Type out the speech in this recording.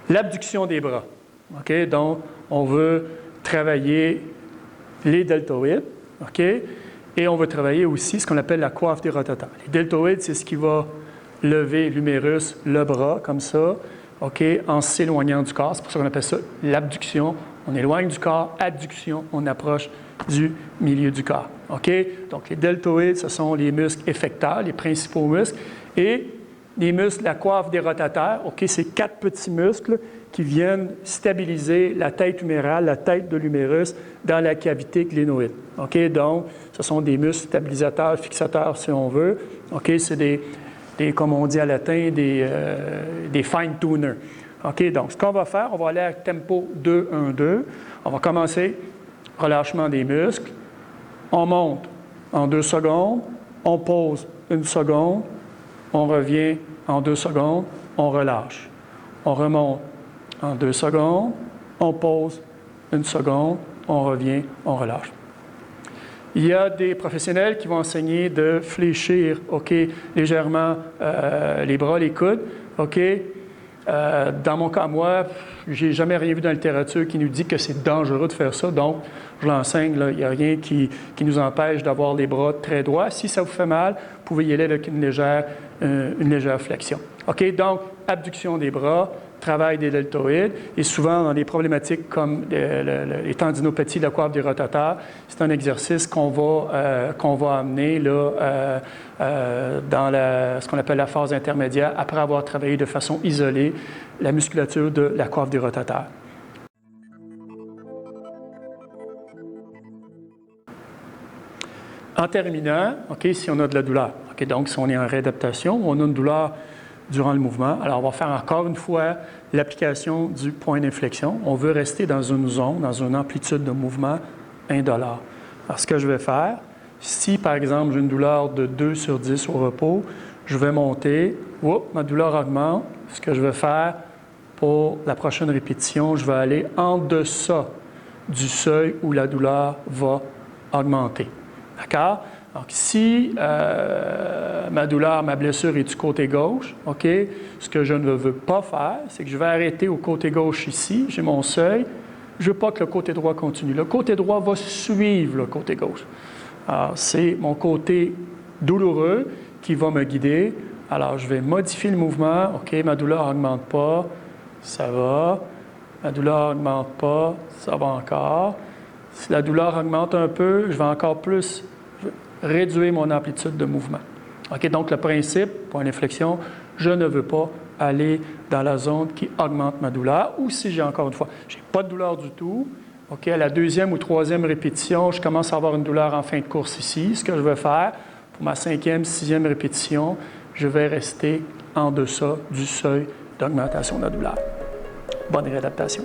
L'abduction des bras. Okay? Donc, on veut travailler les deltoïdes. Okay? Et on va travailler aussi ce qu'on appelle la coiffe des rotateurs. Les deltoïdes, c'est ce qui va lever l'humérus, le bras, comme ça, okay, en s'éloignant du corps. C'est pour ça qu'on appelle ça l'abduction. On éloigne du corps, adduction, on approche du milieu du corps. Okay? Donc, les deltoïdes, ce sont les muscles effecteurs, les principaux muscles. Et les muscles, la coiffe des rotateurs, okay, c'est 4 petits muscles qui viennent stabiliser la tête humérale, la tête de l'humérus dans la cavité glénoïde. Okay? Donc, ce sont des muscles stabilisateurs, fixateurs, si on veut. Okay? C'est des, comme on dit à latin, des fine-tuners. Okay? Donc, ce qu'on va faire, on va aller à tempo 2-1-2. On va commencer, relâchement des muscles. On monte en 2 secondes. On pose 1 seconde. On revient en 2 secondes. On relâche. On remonte en 2 secondes. On pose 1 seconde. On revient. On relâche. Il y a des professionnels qui vont enseigner de fléchir, okay, légèrement les bras, les coudes. Okay? Dans mon cas, moi, je n'ai jamais rien vu dans la littérature qui nous dit que c'est dangereux de faire ça. Donc, je l'enseigne. Il n'y a rien qui nous empêche d'avoir les bras très droits. Si ça vous fait mal, vous pouvez y aller avec une légère flexion. OK? Donc, abduction des bras, travail des deltoïdes, et souvent dans des problématiques comme les tendinopathies de la coiffe des rotateurs, c'est un exercice qu'on va amener là, dans ce qu'on appelle la phase intermédiaire, après avoir travaillé de façon isolée la musculature de la coiffe des rotateurs. En terminant, okay, si on a de la douleur, okay, donc si on est en réadaptation, on a une douleur durant le mouvement. Alors, on va faire encore une fois l'application du point d'inflexion. On veut rester dans une zone, dans une amplitude de mouvement indolore. Alors, ce que je vais faire, si par exemple j'ai une douleur de 2 sur 10 au repos, je vais monter, ma douleur augmente. Ce que je vais faire pour la prochaine répétition, je vais aller en deçà du seuil où la douleur va augmenter. D'accord? Donc, si ma douleur, ma blessure est du côté gauche, OK, ce que je ne veux pas faire, c'est que je vais arrêter au côté gauche ici, j'ai mon seuil, je ne veux pas que le côté droit continue. Le côté droit va suivre le côté gauche. Alors, c'est mon côté douloureux qui va me guider. Alors, je vais modifier le mouvement. OK, ma douleur n'augmente pas, ça va. Ma douleur n'augmente pas, ça va encore. Si la douleur augmente un peu, je vais encore plus réduire mon amplitude de mouvement. OK, donc le principe, point d'inflexion, je ne veux pas aller dans la zone qui augmente ma douleur, ou si j'ai encore une fois, je n'ai pas de douleur du tout, OK, à la 2e ou 3e répétition, je commence à avoir une douleur en fin de course ici. Ce que je vais faire, pour ma 5e, 6e répétition, je vais rester en deçà du seuil d'augmentation de la douleur. Bonne réadaptation.